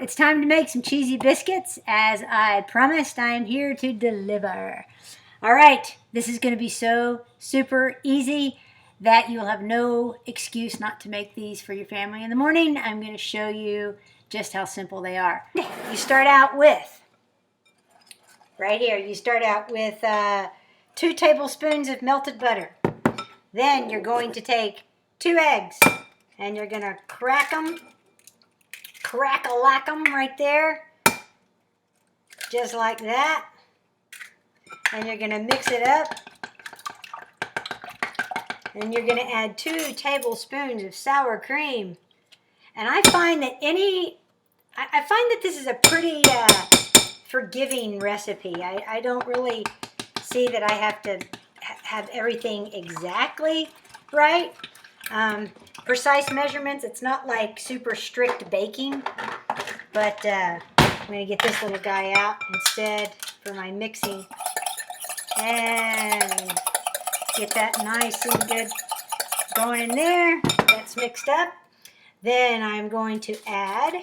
it's time to make some cheesy biscuits. As I promised, I'm here to deliver. All right, this is going to be so super easy that you'll have no excuse not to make these for your family in the morning. I'm going to show you just how simple they are. You start out with, right here, you start out with 2 tablespoons of melted butter. Then you're going to take 2 eggs and you're going to crack them, crack-a-lack them right there, just like that. And you're going to mix it up. And you're going to add 2 tablespoons of sour cream. And I find that this is a pretty forgiving recipe. I don't really see that I have to have everything exactly right. Precise measurements. It's not like super strict baking. But I'm going to get this little guy out instead for my mixing. And get that nice and good going in there. That's mixed up. Then I'm going to add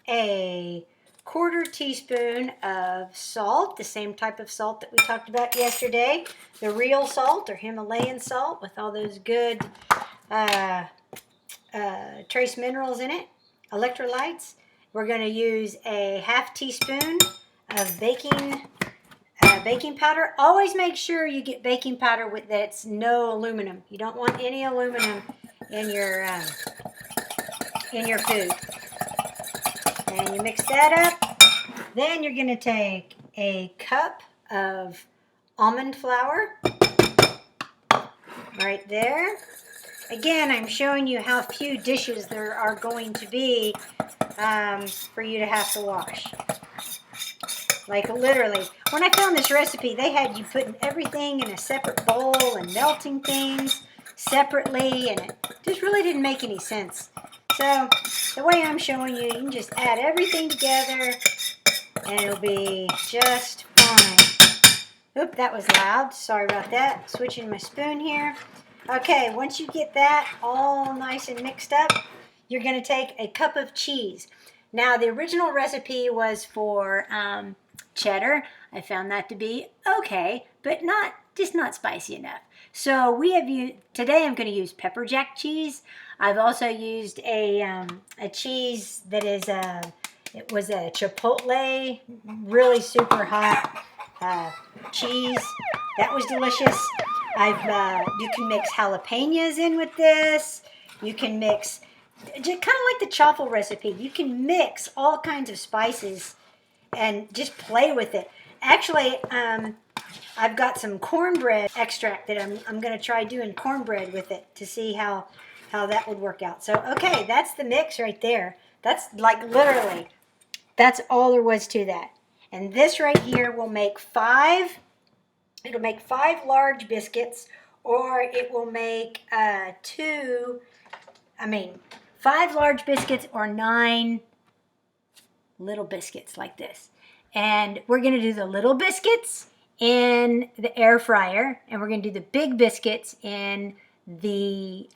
a 1/4 teaspoon of salt, the same type of salt that we talked about yesterday. The real salt or Himalayan salt with all those good trace minerals in it, electrolytes. We're going to use a 1/2 teaspoon of baking powder. Always make sure you get baking powder with that's no aluminum. You don't want any aluminum in your food. And you mix that up. Then you're going to take a cup of almond flour right there. Again, I'm showing you how few dishes there are going to be for you to have to wash. Like literally, when I found this recipe, they had you putting everything in a separate bowl and melting things separately, and it just really didn't make any sense. So the way I'm showing you, you can just add everything together and it'll be just fine. Oop, that was loud. Sorry about that. Switching my spoon here. Okay, once you get that all nice and mixed up, you're going to take a cup of cheese. Now, the original recipe was for cheddar. I found that to be okay, but just not spicy enough. So we have used, today I'm going to use pepper jack cheese. I've also used a cheese that is it was a chipotle, really super hot cheese. That was delicious. You can mix jalapenos in with this. You can mix, just kind of like the Chaffle recipe. You can mix all kinds of spices and just play with it. Actually, I've got some cornbread extract that I'm going to try doing cornbread with it to see how that would work out. So, okay, that's the mix right there. That's like literally, that's all there was to that. And this right here will make 5, it'll make 5 large biscuits, or it will make 5 large biscuits or 9 little biscuits like this. And we're going to do the little biscuits in the air fryer, and we're going to do the big biscuits in the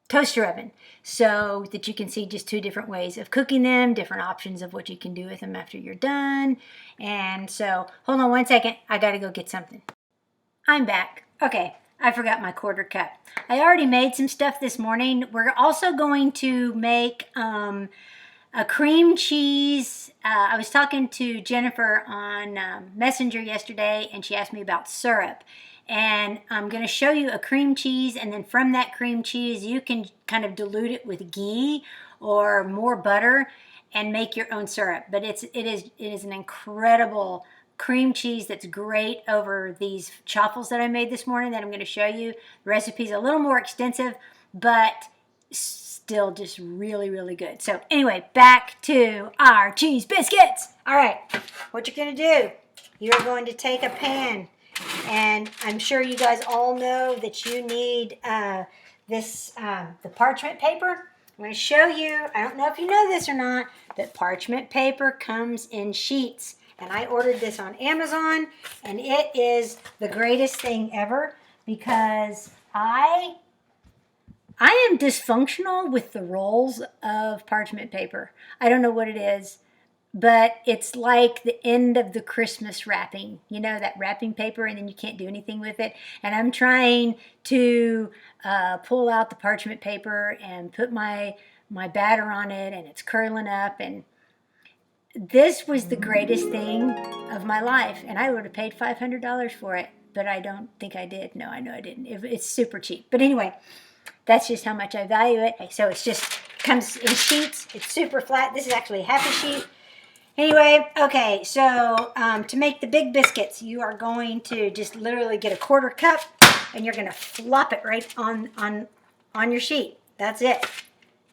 toaster oven, so that you can see just 2 different ways of cooking them, different options of what you can do with them after you're done. And so, hold on one second. I got to go get something. I'm back. Okay. I forgot my 1/4 cup. I already made some stuff this morning. We're also going to make a cream cheese. I was talking to Jennifer on Messenger yesterday, and she asked me about syrup. And I'm going to show you a cream cheese, and then from that cream cheese, you can kind of dilute it with ghee or more butter and make your own syrup. But it is an incredible cream cheese that's great over these chaffles that I made this morning that I'm going to show you. The recipe's a little more extensive, but still just really, really good. So anyway, back to our cheese biscuits. All right, what you're going to do, you're going to take a pan, and I'm sure you guys all know that you need the parchment paper. I'm going to show you, I don't know if you know this or not, but parchment paper comes in sheets. And I ordered this on Amazon, and it is the greatest thing ever because I I am dysfunctional with the rolls of parchment paper. I don't know what it is, but it's like the end of the Christmas wrapping. You know, that wrapping paper, and then you can't do anything with it. And I'm trying to pull out the parchment paper and put my batter on it, and it's curling up. And this was the greatest thing of my life, and I would have paid $500 for it, but I don't think I did. No, I know I didn't. It's super cheap. But anyway, that's just how much I value it. So it's just comes in sheets. It's super flat. This is actually half a sheet. Anyway, okay, so to make the big biscuits, you are going to just literally get a 1/4 cup, and you're going to flop it right on your sheet. That's it.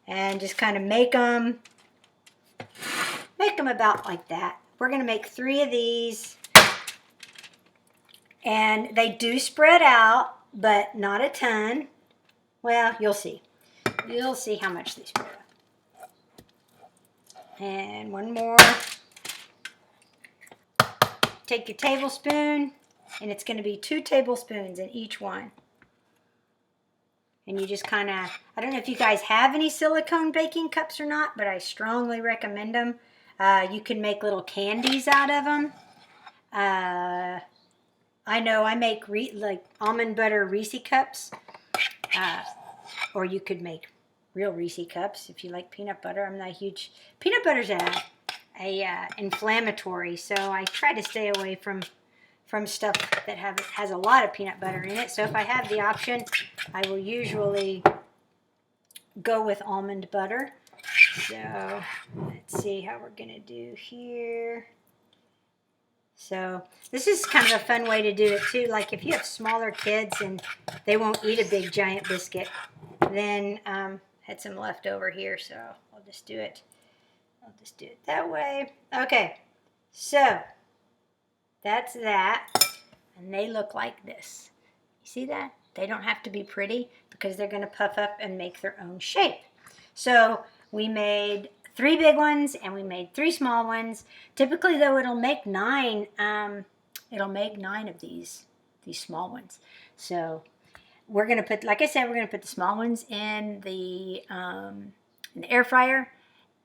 And just kind of make them about like that. We're going to make 3 of these. And they do spread out, but not a ton. Well, you'll see. You'll see how much they spread out. And one more. Take your tablespoon, and it's going to be 2 tablespoons in each one. And you just kind of, I don't know if you guys have any silicone baking cups or not, but I strongly recommend them. You can make little candies out of them. I know I make like almond butter Reese cups, or you could make real Reese cups if you like peanut butter. I'm not a huge, peanut butter's a inflammatory, so I try to stay away from stuff that has a lot of peanut butter in it. So if I have the option, I will usually go with almond butter. So let's see how we're gonna do here. So this is kind of a fun way to do it too. Like if you have smaller kids and they won't eat a big giant biscuit, then had some left over here, so I'll just do it. I'll just do it that way. Okay, so that's that, and they look like this. You see that? They don't have to be pretty because they're going to puff up and make their own shape. So we made 3 big ones and we made 3 small ones. Typically, though, it'll make 9. It'll make 9 of these small ones. So we're going to put, like I said, we're going to put the small ones in the air fryer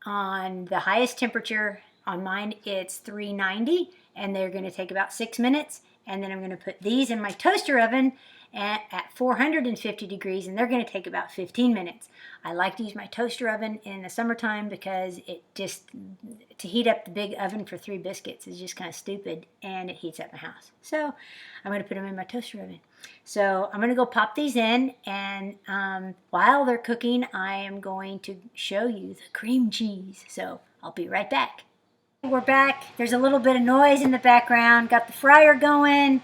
on the highest temperature. On mine, it's 390, and they're going to take about 6 minutes. And then I'm going to put these in my toaster oven at 450 degrees, and they're going to take about 15 minutes. I like to use my toaster oven in the summertime because to heat up the big oven for 3 biscuits is just kind of stupid, and it heats up my house. So I'm going to put them in my toaster oven. So I'm going to go pop these in, and while they're cooking, I am going to show you the cream cheese. So I'll be right back. We're back. There's a little bit of noise in the background. Got the fryer going.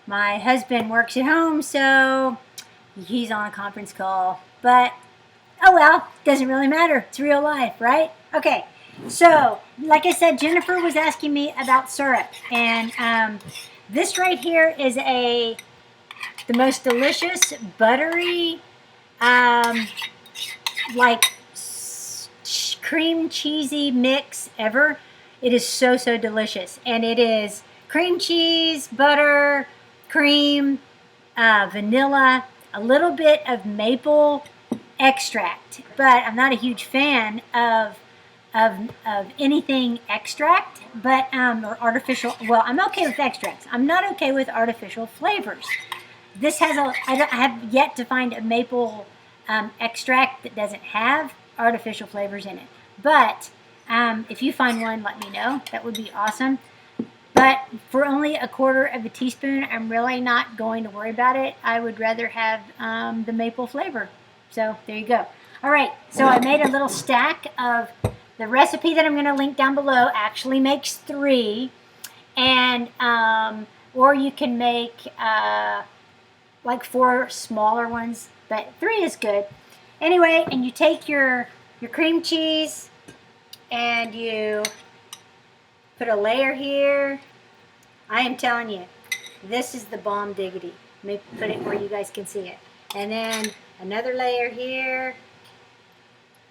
My husband works at home, so he's on a conference call. But, oh well, doesn't really matter. It's real life, right? Okay, so like I said, Jennifer was asking me about syrup. And this right here is the most delicious, buttery, like cream cheesy mix ever. It is so, so delicious. And it is cream cheese, butter, cream, vanilla, a little bit of maple extract. But I'm not a huge fan of anything extract, but or artificial. Well, I'm okay with extracts. I'm not okay with artificial flavors. This has I have yet to find a maple extract that doesn't have artificial flavors in it. But if you find one, let me know. That would be awesome. But for only 1/4 teaspoon, I'm really not going to worry about it. I would rather have the maple flavor. So there you go. All right, so I made a little stack of the recipe that I'm going to link down below. Actually makes 3, and or you can make like 4 smaller ones, but 3 is good. Anyway, and you take your cream cheese, and you put a layer here. I am telling you, this is the bomb diggity. Let me put it where you guys can see it. And then another layer here,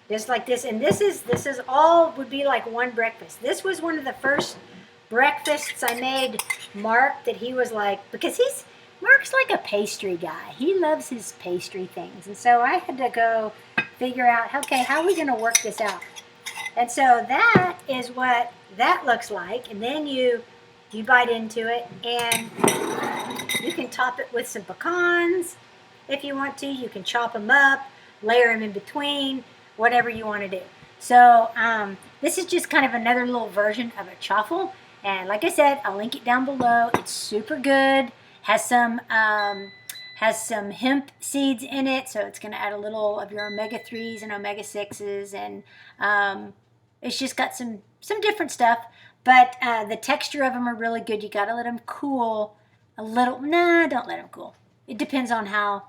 just like this. And this is all would be like one breakfast. This was one of the first breakfasts I made Mark, that he was like, because Mark's like a pastry guy. He loves his pastry things. And so I had to go figure out, okay, how are we going to work this out? And so that is what that looks like. And then you bite into it, and you can top it with some pecans if you want to. You can chop them up, layer them in between, whatever you want to do. So this is just kind of another little version of a chaffle. And like I said, I'll link it down below. It's super good. Has some hemp seeds in it, so it's going to add a little of your omega-3s and omega-6s, and it's just got some different stuff. But the texture of them are really good. You got to let them cool a little. Nah, don't let them cool. It depends on how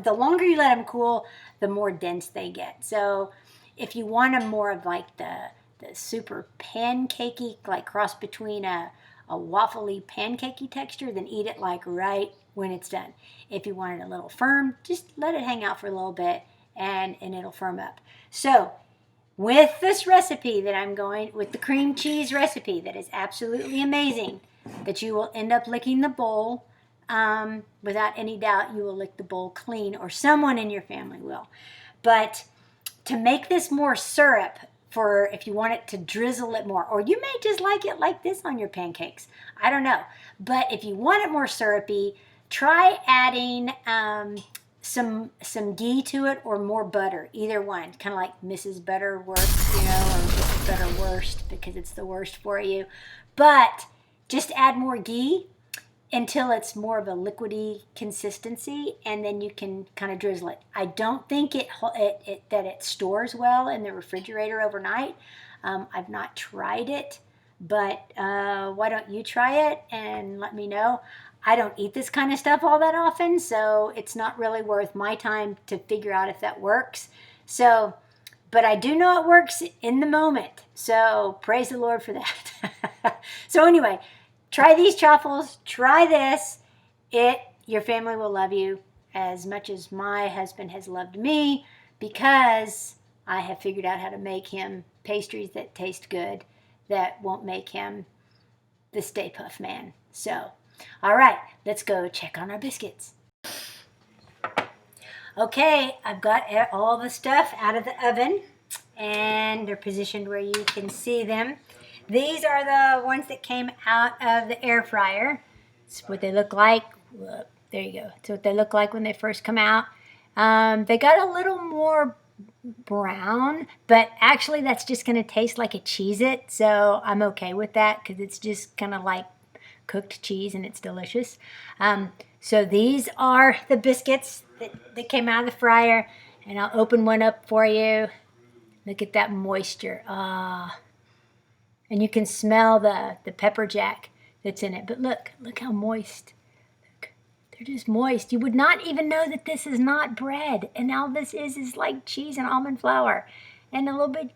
the longer you let them cool, the more dense they get. So if you want them more of like the super pancakey, like cross between a waffly pancakey texture, then eat it like right when it's done. If you want it a little firm, just let it hang out for a little bit and it'll firm up. So with this recipe that I'm going, with the cream cheese recipe that is absolutely amazing, that you will end up licking the bowl, without any doubt you will lick the bowl clean, or someone in your family will. But to make this more syrup, for if you want it to drizzle it more, or you may just like it like this on your pancakes. I don't know. But if you want it more syrupy, try adding some ghee to it, or more butter. Either one. Kind of like Mrs. Butterworth, or Mrs. Butterworst, because it's the worst for you. But just add more ghee until it's more of a liquidy consistency, and then you can kind of drizzle it. I don't think that it stores well in the refrigerator overnight. I've not tried it, but why don't you try it and let me know? I don't eat this kind of stuff all that often, so it's not really worth my time to figure out if that works. So, but I do know it works in the moment, so praise the Lord for that. So anyway, try these chaffles, try this. Your family will love you as much as my husband has loved me, because I have figured out how to make him pastries that taste good, that won't make him the Stay Puft man. So, all right, let's go check on our biscuits. Okay, I've got all the stuff out of the oven, and they're positioned where you can see them. These are the ones that came out of the air fryer. It's what they look like. Look, there you go. It's what they look like when they first come out. They got a little more brown, but actually that's just going to taste like a Cheez-It, so I'm okay with that, because it's just kind of like cooked cheese and it's delicious. So these are the biscuits that came out of the fryer, and I'll open one up for you. Look at that moisture. And you can smell the pepper jack that's in it. But look how moist. Look, they're just moist. You would not even know that this is not bread. And all this is like cheese and almond flour. And a little bit,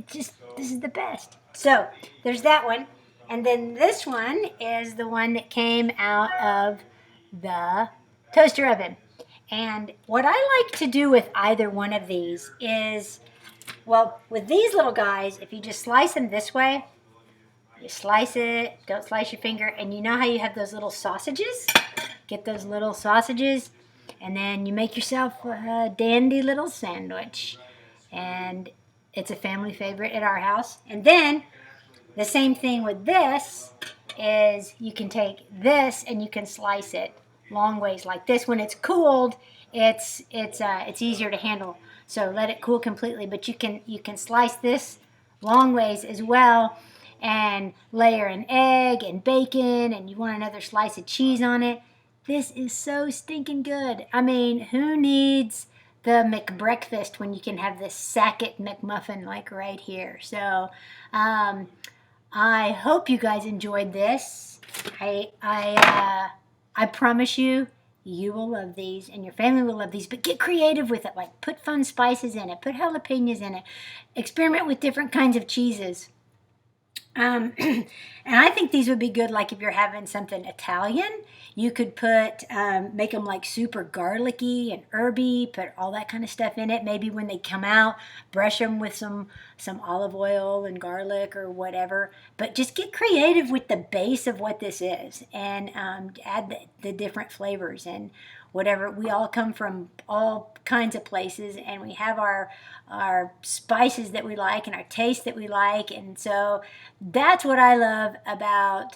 this is the best. So there's that one. And then this one is the one that came out of the toaster oven. And what I like to do with either one of these is, well, with these little guys, if you just slice them this way, you slice it, don't slice your finger, and you know how you have those little sausages? Get those little sausages, and then you make yourself a dandy little sandwich. And it's a family favorite at our house. And then the same thing with this is you can take this and you can slice it long ways like this. When it's cooled, it's easier to handle. So let it cool completely, but you can slice this long ways as well, and layer an egg and bacon, and you want another slice of cheese on it. This is so stinking good. I mean, who needs the McBreakfast when you can have this Sackett McMuffin like right here? So I hope you guys enjoyed this. I promise you, you will love these, and your family will love these, but get creative with it. Like, put fun spices in it, put jalapenos in it, experiment with different kinds of cheeses. And I think these would be good, like if you're having something Italian, You could put, make them like super garlicky and herby, put all that kind of stuff in it. Maybe when they come out, brush them with some olive oil and garlic or whatever. But just get creative with the base of what this is, and add the different flavors and whatever. We all come from all kinds of places, and we have our spices that we like and our taste that we like. And so that's what I love about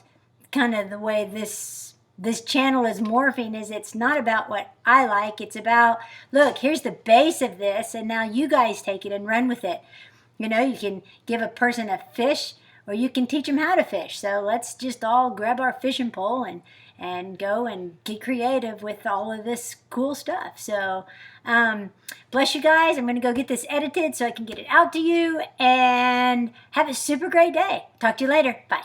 kind of the way this channel is morphing, is it's not about what I like. It's about, look, here's the base of this, and now you guys take it and run with it. You know, you can give a person a fish, or you can teach them how to fish. So let's just all grab our fishing pole and go and get creative with all of this cool stuff. So bless you guys. I'm going to go get this edited so I can get it out to you, and have a super great day. Talk to you later. Bye.